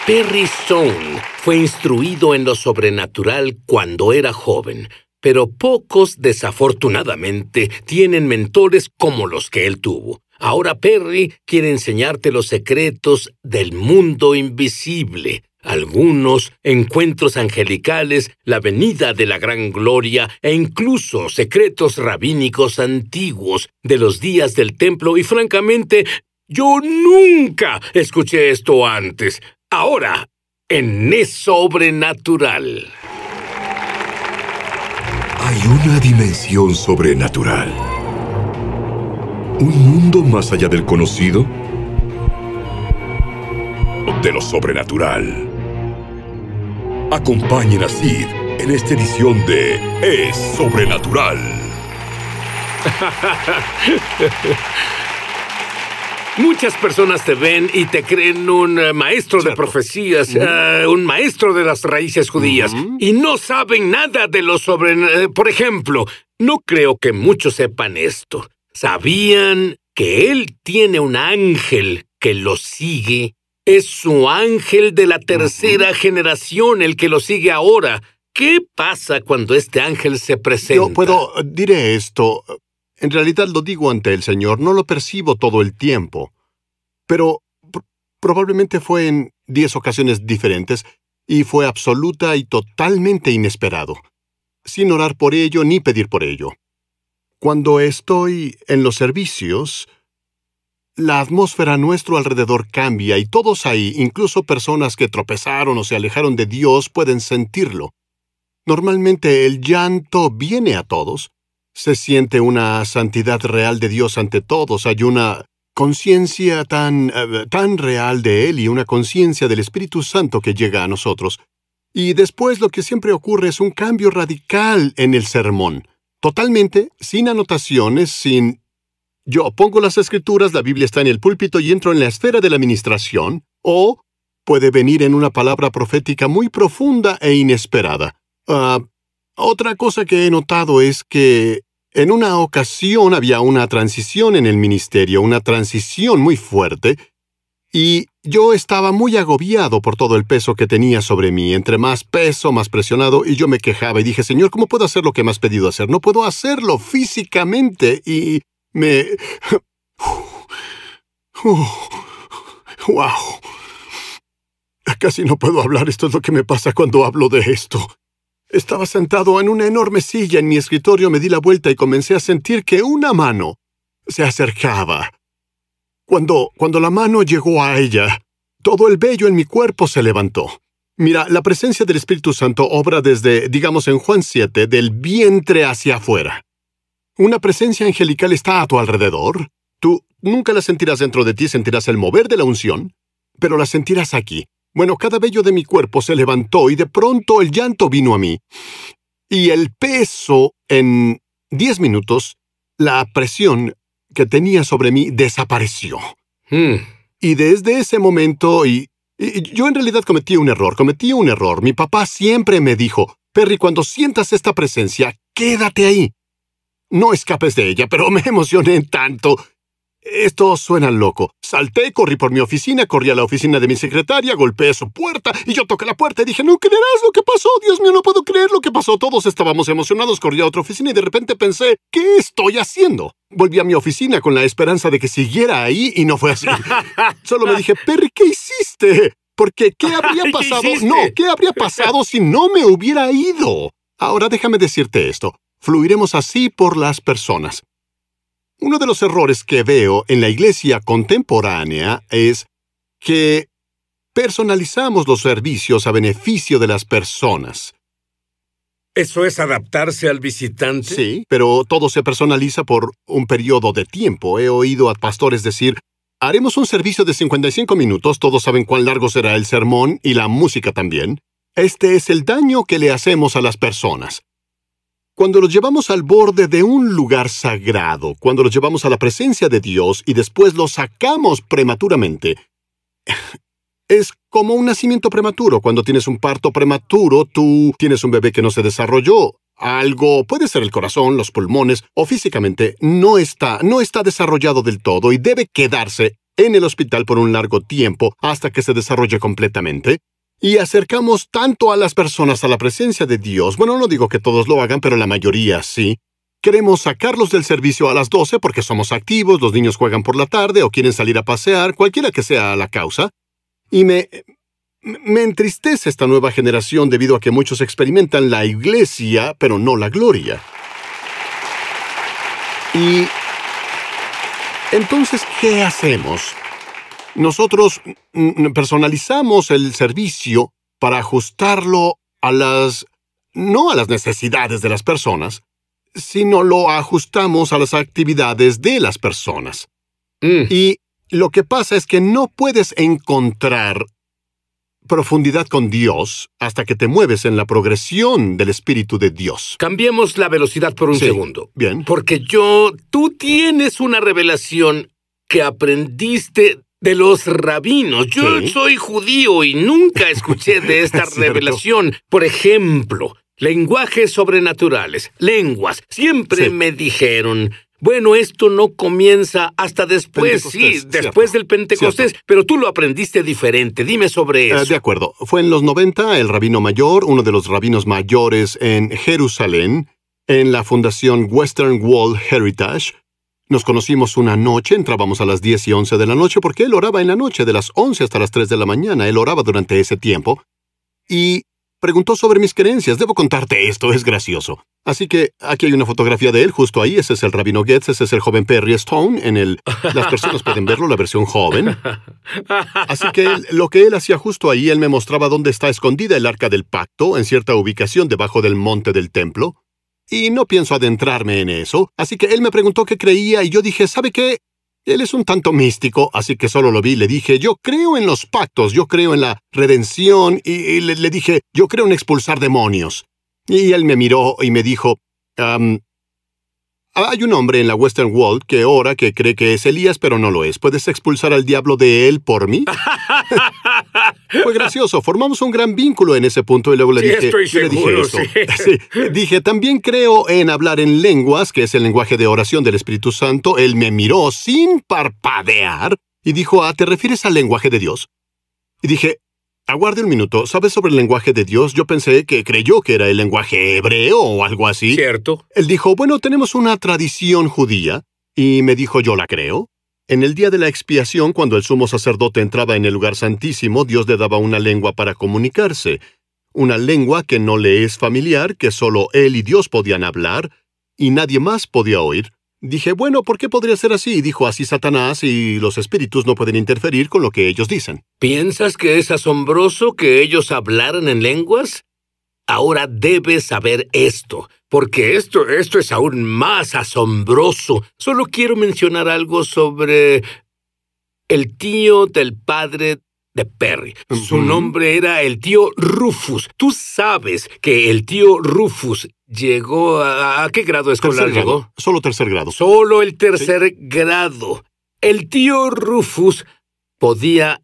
Perry Stone fue instruido en lo sobrenatural cuando era joven, pero pocos, desafortunadamente, tienen mentores como los que él tuvo. Ahora Perry quiere enseñarte los secretos del mundo invisible. Algunos encuentros angelicales, la venida de la gran gloria e incluso secretos rabínicos antiguos de los días del templo y francamente, yo nunca escuché esto antes. Ahora, en Es Sobrenatural. Hay una dimensión sobrenatural. ¿Un mundo más allá del conocido? De lo sobrenatural. Acompañen a Sid en esta edición de Es Sobrenatural. Muchas personas te ven y te creen un maestro de profecías, un maestro de las raíces judías, y no saben nada de lo sobrenatural. Por ejemplo, no creo que muchos sepan esto. ¿Sabían que él tiene un ángel que lo sigue? Es su ángel de la tercera generación el que lo sigue ahora. ¿Qué pasa cuando este ángel se presenta? Diré esto. En realidad lo digo ante el Señor, no lo percibo todo el tiempo. Pero probablemente fue en 10 ocasiones diferentes y fue absoluta y totalmente inesperado, sin orar por ello ni pedir por ello. Cuando estoy en los servicios, la atmósfera a nuestro alrededor cambia y todos ahí, incluso personas que tropezaron o se alejaron de Dios, pueden sentirlo. Normalmente el llanto viene a todos. Se siente una santidad real de Dios ante todos. Hay una conciencia tan real de Él y una conciencia del Espíritu Santo que llega a nosotros. Y después lo que siempre ocurre es un cambio radical en el sermón. Totalmente, sin anotaciones, sin... Yo pongo las escrituras, la Biblia está en el púlpito y entro en la esfera de la administración, o puede venir en una palabra profética muy profunda e inesperada. Otra cosa que he notado es que en una ocasión había una transición en el ministerio, una transición muy fuerte, y yo estaba muy agobiado por todo el peso que tenía sobre mí. Entre más peso, más presionado, y yo me quejaba y dije, Señor, ¿cómo puedo hacer lo que me has pedido hacer? No puedo hacerlo físicamente, y me... ¡Wow! Casi no puedo hablar, esto es lo que me pasa cuando hablo de esto. Estaba sentado en una enorme silla en mi escritorio, me di la vuelta y comencé a sentir que una mano se acercaba. Cuando la mano llegó a ella, todo el vello en mi cuerpo se levantó. Mira, la presencia del Espíritu Santo obra desde, digamos en Juan 7, del vientre hacia afuera. Una presencia angelical está a tu alrededor. Tú nunca la sentirás dentro de ti, sentirás el mover de la unción, pero la sentirás aquí. Bueno, cada vello de mi cuerpo se levantó y de pronto el llanto vino a mí. Y el peso, en 10 minutos, la presión que tenía sobre mí desapareció. Y desde ese momento, y yo en realidad cometí un error. Mi papá siempre me dijo, Perry, cuando sientas esta presencia, quédate ahí. No escapes de ella, pero me emocioné tanto. Esto suena loco. Salté, corrí por mi oficina, corrí a la oficina de mi secretaria, golpeé su puerta, y yo toqué la puerta y dije, no creerás lo que pasó, Dios mío, no puedo creer lo que pasó. Todos estábamos emocionados, corrí a otra oficina y de repente pensé, ¿qué estoy haciendo? Volví a mi oficina con la esperanza de que siguiera ahí y no fue así. Solo me dije, Perry, ¿qué hiciste? Porque, ¿qué habría pasado? ¿Qué habría pasado si no me hubiera ido? Ahora déjame decirte esto. Fluiremos así por las personas. Uno de los errores que veo en la iglesia contemporánea es que personalizamos los servicios a beneficio de las personas. ¿Eso es adaptarse al visitante? Sí, pero todo se personaliza por un periodo de tiempo. He oído a pastores decir, haremos un servicio de 55 minutos, todos saben cuán largo será el sermón y la música también. Este es el daño que le hacemos a las personas. Cuando los llevamos al borde de un lugar sagrado, cuando los llevamos a la presencia de Dios y después los sacamos prematuramente, es como un nacimiento prematuro. Cuando tienes un parto prematuro, tú tienes un bebé que no se desarrolló. Algo, puede ser el corazón, los pulmones, o físicamente, no está desarrollado del todo y debe quedarse en el hospital por un largo tiempo hasta que se desarrolle completamente, y acercamos tanto a las personas a la presencia de Dios. Bueno, no digo que todos lo hagan, pero la mayoría sí. Queremos sacarlos del servicio a las 12 porque somos activos, los niños juegan por la tarde o quieren salir a pasear, cualquiera que sea la causa. Y me entristece esta nueva generación debido a que muchos experimentan la iglesia, pero no la gloria. Y entonces, ¿qué hacemos? Nosotros personalizamos el servicio para ajustarlo no a las necesidades de las personas, sino lo ajustamos a las actividades de las personas. Y lo que pasa es que no puedes encontrar profundidad con Dios hasta que te mueves en la progresión del Espíritu de Dios. Cambiemos la velocidad por un segundo. Bien. Porque tú tienes una revelación que aprendiste de los rabinos. Yo soy judío y nunca escuché de esta revelación. Por ejemplo, lenguajes sobrenaturales, lenguas. Siempre me dijeron, bueno, esto no comienza hasta después, después del Pentecostés, pero tú lo aprendiste diferente. Dime sobre eso. De acuerdo. Fue en los 90, el rabino mayor, uno de los rabinos mayores en Jerusalén, en la fundación Western Wall Heritage. Nos conocimos una noche, entrábamos a las 10 y 11 de la noche, porque él oraba en la noche, de las 11 hasta las 3 de la mañana. Él oraba durante ese tiempo. Y preguntó sobre mis creencias. Debo contarte esto, es gracioso. Así que aquí hay una fotografía de él, justo ahí. Ese es el rabino Getz, ese es el joven Perry Stone. Las personas pueden verlo, la versión joven. Así que lo que él hacía justo ahí, él me mostraba dónde está escondida el Arca del Pacto, en cierta ubicación debajo del monte del templo. Y no pienso adentrarme en eso. Así que él me preguntó qué creía y yo dije, ¿sabe qué? Él es un tanto místico, así que solo lo vi y le dije, yo creo en los pactos, yo creo en la redención, y le dije, yo creo en expulsar demonios. Y él me miró y me dijo, hay un hombre en la Western Wall que ora que cree que es Elías, pero no lo es. ¿Puedes expulsar al diablo de él por mí? Fue gracioso, formamos un gran vínculo en ese punto y luego le dije, estoy seguro, dije, también creo en hablar en lenguas, que es el lenguaje de oración del Espíritu Santo. Él me miró sin parpadear y dijo, ¿te refieres al lenguaje de Dios? Y dije, aguarde un minuto, ¿sabes sobre el lenguaje de Dios? Yo pensé que creyó que era el lenguaje hebreo o algo así. Cierto. Él dijo, bueno, tenemos una tradición judía, y me dijo, yo la creo. En el día de la expiación, cuando el sumo sacerdote entraba en el lugar santísimo, Dios le daba una lengua para comunicarse. Una lengua que no le es familiar, que solo él y Dios podían hablar, y nadie más podía oír. Dije, bueno, ¿por qué podría ser así? Y dijo, así Satanás y los espíritus no pueden interferir con lo que ellos dicen. ¿Piensas que es asombroso que ellos hablaran en lenguas? Ahora debes saber esto, porque esto es aún más asombroso. Solo quiero mencionar algo sobre el tío del padre de Perry. Su nombre era el tío Rufus. Tú sabes que el tío Rufus llegó ¿a qué grado escolar llegó? Solo tercer grado. Solo el tercer grado. El tío Rufus podía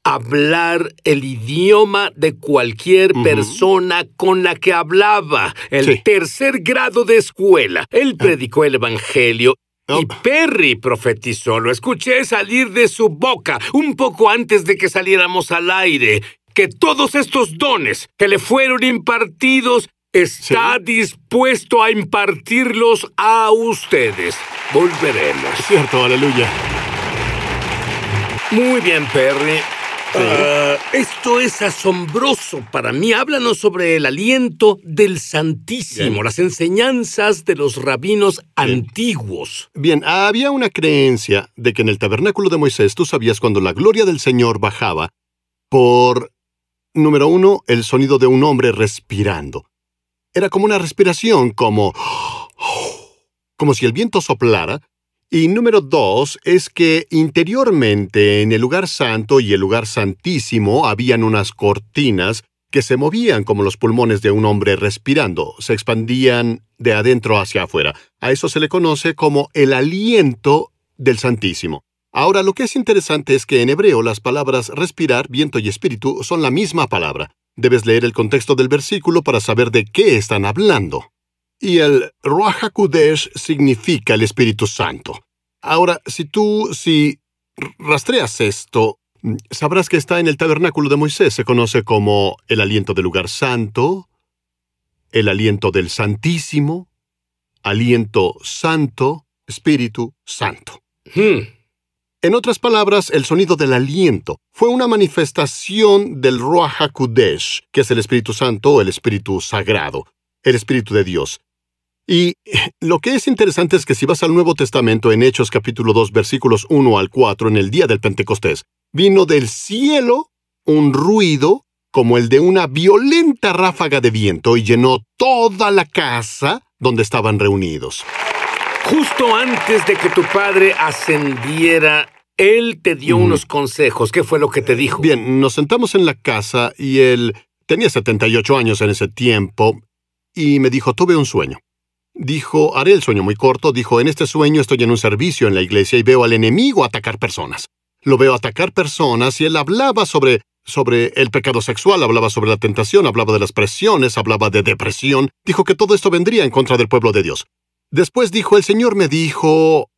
hablar el idioma de cualquier persona con la que hablaba. El tercer grado de escuela. Él predicó el evangelio. Y Perry profetizó, lo escuché salir de su boca un poco antes de que saliéramos al aire, que todos estos dones que le fueron impartidos está dispuesto a impartirlos a ustedes. Volveremos. Cierto, aleluya. Muy bien, Perry. Esto es asombroso para mí. Háblanos sobre el aliento del Santísimo, las enseñanzas de los rabinos antiguos. Bien, había una creencia de que en el tabernáculo de Moisés tú sabías cuando la gloria del Señor bajaba por, número 1, el sonido de un hombre respirando. Era como una respiración, como si el viento soplara. Y número 2 es que interiormente en el lugar santo y el lugar santísimo habían unas cortinas que se movían como los pulmones de un hombre respirando, se expandían de adentro hacia afuera. A eso se le conoce como el aliento del Santísimo. Ahora, lo que es interesante es que en hebreo las palabras respirar, viento y espíritu son la misma palabra. Debes leer el contexto del versículo para saber de qué están hablando. Y el Ruach HaKodesh significa el Espíritu Santo. Ahora, si rastreas esto, sabrás que está en el tabernáculo de Moisés. Se conoce como el aliento del lugar santo, el aliento del Santísimo, aliento santo, Espíritu Santo. En otras palabras, el sonido del aliento fue una manifestación del Ruach HaKodesh, que es el Espíritu Santo o el Espíritu Sagrado, el Espíritu de Dios. Y lo que es interesante es que si vas al Nuevo Testamento, en Hechos capítulo 2, versículos 1 al 4, en el día del Pentecostés, vino del cielo un ruido como el de una violenta ráfaga de viento y llenó toda la casa donde estaban reunidos. Justo antes de que tu padre ascendiera, él te dio unos consejos. ¿Qué fue lo que te dijo? Bien, nos sentamos en la casa y él tenía 78 años en ese tiempo y me dijo, tuve un sueño. Dijo, haré el sueño muy corto. Dijo, en este sueño estoy en un servicio en la iglesia y veo al enemigo atacar personas. Lo veo atacar personas y él hablaba sobre el pecado sexual, hablaba sobre la tentación, hablaba de las presiones, hablaba de depresión. Dijo que todo esto vendría en contra del pueblo de Dios. Después dijo, el Señor me dijo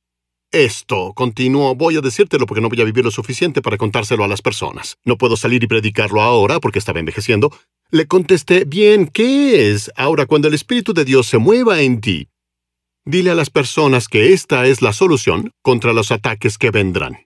esto. Continuó, voy a decírtelo porque no voy a vivir lo suficiente para contárselo a las personas. No puedo salir y predicarlo ahora porque estaba envejeciendo. Le contesté, bien, ¿qué es? Ahora, cuando el Espíritu de Dios se mueva en ti, dile a las personas que esta es la solución contra los ataques que vendrán.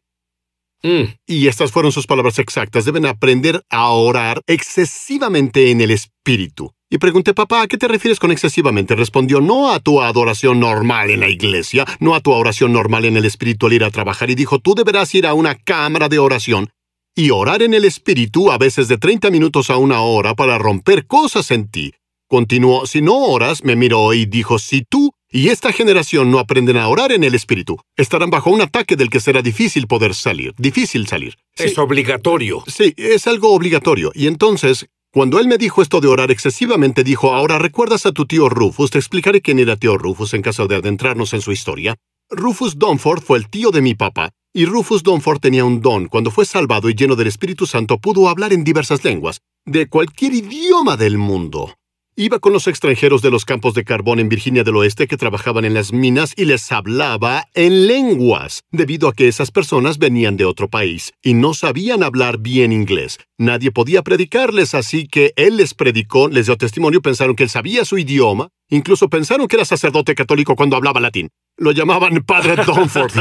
Y estas fueron sus palabras exactas. Deben aprender a orar excesivamente en el Espíritu. Y pregunté, papá, ¿a qué te refieres con excesivamente? Respondió, no a tu adoración normal en la iglesia, no a tu oración normal en el Espíritu al ir a trabajar. Y dijo, tú deberás ir a una cámara de oración y orar en el Espíritu a veces de 30 minutos a una hora para romper cosas en ti. Continuó, si no oras, me miró y dijo, si tú y esta generación no aprenden a orar en el Espíritu, estarán bajo un ataque del que será difícil poder salir. Difícil salir. Sí, es obligatorio. Sí, es algo obligatorio. Y entonces, cuando él me dijo esto de orar excesivamente, dijo, ahora recuerdas a tu tío Rufus. Te explicaré quién era tío Rufus en caso de adentrarnos en su historia. Rufus Dunford fue el tío de mi papá. Y Rufus Dunford tenía un don. Cuando fue salvado y lleno del Espíritu Santo, pudo hablar en diversas lenguas, de cualquier idioma del mundo. Iba con los extranjeros de los campos de carbón en Virginia del Oeste que trabajaban en las minas y les hablaba en lenguas, debido a que esas personas venían de otro país y no sabían hablar bien inglés. Nadie podía predicarles, así que él les predicó, les dio testimonio, pensaron que él sabía su idioma, incluso pensaron que era sacerdote católico cuando hablaba latín. Lo llamaban Padre Dunford,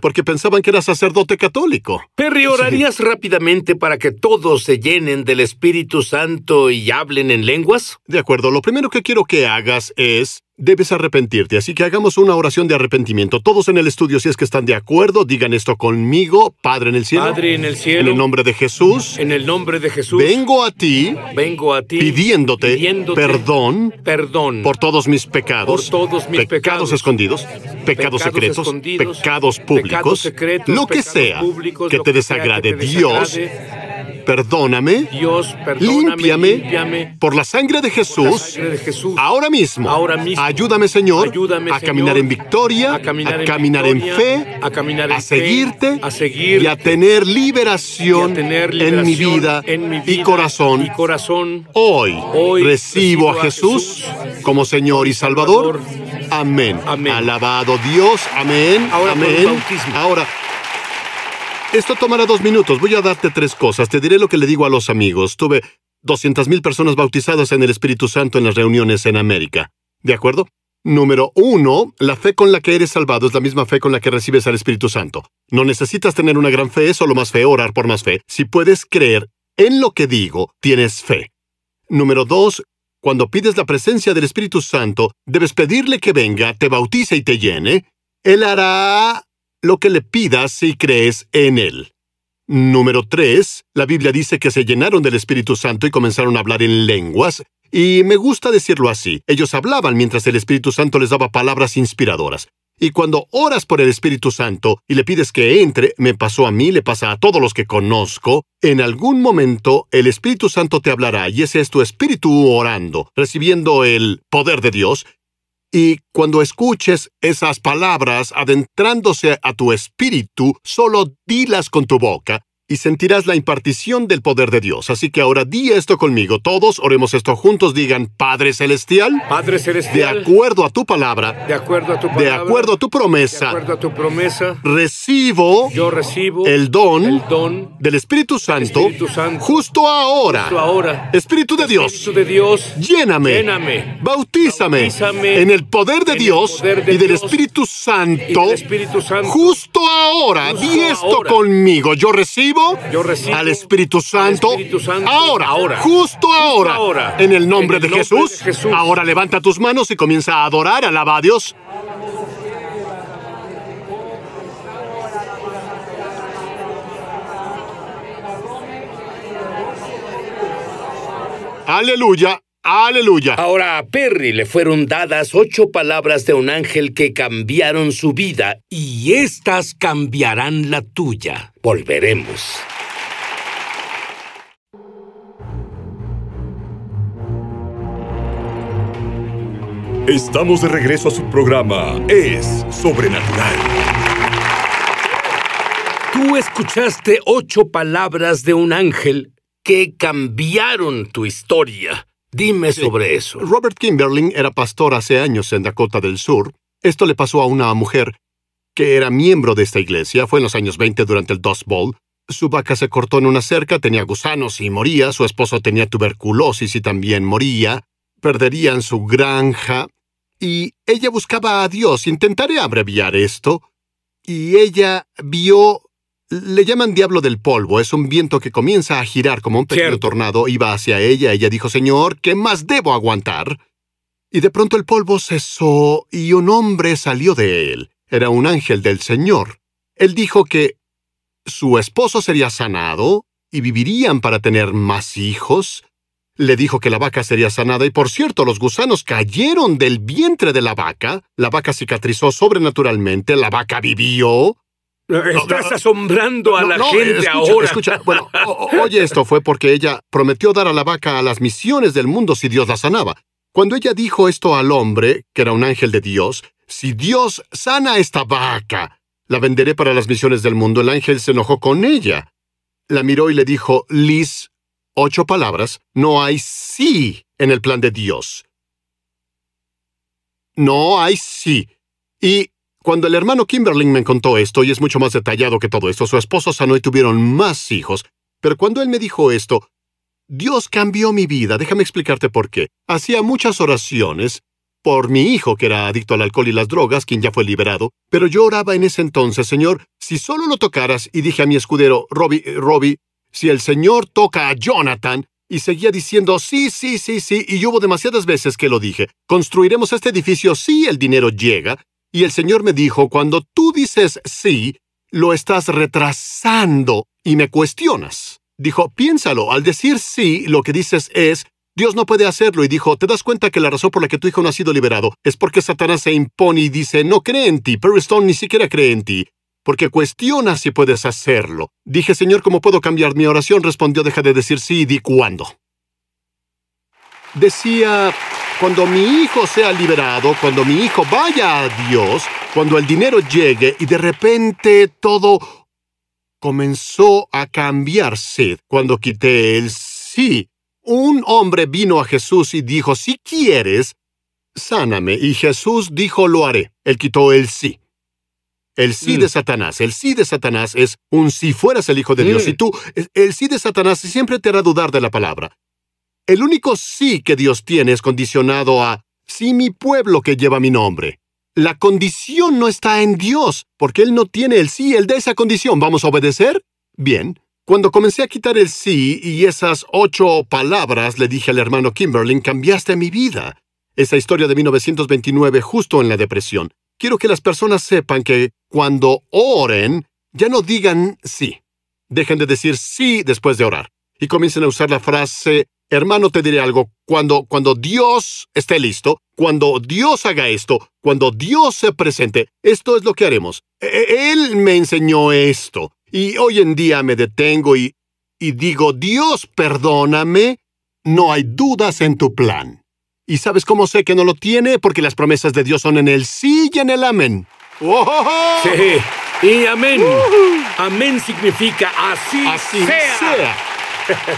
porque pensaban que era sacerdote católico. Perry, ¿orarías rápidamente para que todos se llenen del Espíritu Santo y hablen en lenguas? De acuerdo, lo primero que quiero que hagas es... debes arrepentirte, así que hagamos una oración de arrepentimiento. Todos en el estudio, si es que están de acuerdo, digan esto conmigo. Padre en el cielo. Padre en el cielo. En el nombre de Jesús. En el nombre de Jesús. Vengo a ti. Pidiéndote perdón. Por todos mis pecados. Por todos mis pecados escondidos. Pecados secretos. Pecados públicos. Lo que sea que te desagrade. Dios, perdóname, límpiame por la sangre de Jesús, ahora mismo. Ayúdame, Señor, a caminar en victoria, a caminar en fe, a seguirte y a tener liberación en mi vida y corazón. Hoy recibo a Jesús como Señor y Salvador. Amén. Alabado Dios. Amén. Amén. Ahora, esto tomará 2 minutos. Voy a darte 3 cosas. Te diré lo que le digo a los amigos. Tuve 200,000 personas bautizadas en el Espíritu Santo en las reuniones en América. ¿De acuerdo? Número 1, la fe con la que eres salvado es la misma fe con la que recibes al Espíritu Santo. No necesitas tener una gran fe, solo más fe, orar por más fe. Si puedes creer en lo que digo, tienes fe. Número 2, cuando pides la presencia del Espíritu Santo, debes pedirle que venga, te bautice y te llene. Él hará lo que le pidas si crees en Él. Número 3, la Biblia dice que se llenaron del Espíritu Santo y comenzaron a hablar en lenguas. Y me gusta decirlo así. Ellos hablaban mientras el Espíritu Santo les daba palabras inspiradoras. Y cuando oras por el Espíritu Santo y le pides que entre, me pasó a mí, le pasa a todos los que conozco, en algún momento el Espíritu Santo te hablará y ese es tu espíritu orando, recibiendo el poder de Dios. Y cuando escuches esas palabras adentrándose a tu espíritu, solo dilas con tu boca y sentirás la impartición del poder de Dios. Así que ahora di esto conmigo. Todos oremos esto juntos. Digan, Padre Celestial, Padre Celestial, de acuerdo a tu palabra, de acuerdo a tu palabra, de acuerdo a tu promesa, de acuerdo a tu promesa, yo recibo el don del Espíritu Santo, justo ahora. Espíritu de Dios, lléname, bautízame en el poder de Dios y del Espíritu Santo, justo ahora. Di esto conmigo. Yo recibo al Espíritu Santo, ahora, justo ahora, en el nombre de Jesús. Ahora levanta tus manos y comienza a adorar, alaba a Dios. Aleluya, aleluya. Ahora a Perry le fueron dadas 8 palabras de un ángel que cambiaron su vida, y estas cambiarán la tuya. Volveremos. Estamos de regreso a su programa Es Sobrenatural. Tú escuchaste 8 palabras de un ángel que cambiaron tu historia. Dime sobre eso. Robert Kimberling era pastor hace años en Dakota del Sur. Esto le pasó a una mujer que era miembro de esta iglesia. Fue en los años 20 durante el Dust Bowl. Su vaca se cortó en una cerca, tenía gusanos y moría. Su esposo tenía tuberculosis y también moría. Perderían su granja. Y ella buscaba a Dios. Intentaré abreviar esto. Y ella vio... Le llaman diablo del polvo. Es un viento que comienza a girar como un pequeño tornado. Iba hacia ella. Ella dijo, Señor, ¿qué más debo aguantar? Y de pronto el polvo cesó y un hombre salió de él. Era un ángel del Señor. Él dijo que su esposo sería sanado y vivirían para tener más hijos. Le dijo que la vaca sería sanada y, por cierto, los gusanos cayeron del vientre de la vaca. La vaca cicatrizó sobrenaturalmente. La vaca vivió. Estás asombrando a la gente ahora. Escucha, bueno, oye, esto fue porque ella prometió dar a la vaca a las misiones del mundo si Dios la sanaba. Cuando ella dijo esto al hombre, que era un ángel de Dios, si Dios sana esta vaca, la venderé para las misiones del mundo, el ángel se enojó con ella. La miró y le dijo, Liz, 8 palabras, no hay sí en el plan de Dios. No hay sí. Y cuando el hermano Kimberling me contó esto, y es mucho más detallado que todo esto, su esposo sanó y tuvieron más hijos. Pero cuando él me dijo esto, Dios cambió mi vida. Déjame explicarte por qué. Hacía muchas oraciones por mi hijo, que era adicto al alcohol y las drogas, quien ya fue liberado. Pero yo oraba en ese entonces, Señor, si solo lo tocaras, y dije a mi escudero, Robbie, si el Señor toca a Jonathan, y seguía diciendo, sí, y hubo demasiadas veces que lo dije, construiremos este edificio si el dinero llega. Y el Señor me dijo, cuando tú dices sí, lo estás retrasando y me cuestionas. Dijo, piénsalo, al decir sí, lo que dices es, Dios no puede hacerlo. Y dijo, ¿te das cuenta que la razón por la que tu hijo no ha sido liberado es porque Satanás se impone y dice, no cree en ti? Perry Stone ni siquiera cree en ti, porque cuestiona si puedes hacerlo. Dije, Señor, ¿cómo puedo cambiar mi oración? Respondió, deja de decir sí y di cuándo. Decía, cuando mi hijo sea liberado, cuando mi hijo vaya a Dios, cuando el dinero llegue, y de repente todo comenzó a cambiarse cuando quité el sí. Un hombre vino a Jesús y dijo, si quieres, sáname. Y Jesús dijo, lo haré. Él quitó el sí. El sí de Satanás. El sí de Satanás es un si fueras el Hijo de Dios. Y tú, el sí de Satanás siempre te hará dudar de la palabra. El único sí que Dios tiene es condicionado a sí mi pueblo que lleva mi nombre. La condición no está en Dios, porque Él no tiene el sí, Él da esa condición. ¿Vamos a obedecer? Bien. Cuando comencé a quitar el sí y esas 8 palabras, le dije al hermano Kimberling, cambiaste mi vida. Esa historia de 1929, justo en la depresión. Quiero que las personas sepan que cuando oren, ya no digan sí. Dejen de decir sí después de orar. Y comiencen a usar la frase, hermano, te diré algo, cuando Dios esté listo, cuando Dios haga esto, cuando Dios se presente, esto es lo que haremos. Él me enseñó esto. Y hoy en día me detengo y digo, Dios, perdóname, no hay dudas en tu plan. ¿Y sabes cómo sé que no lo tiene? Porque las promesas de Dios son en el sí y en el amén. ¡Oh! Sí, Y amén. Amén significa así, Así sea. sea.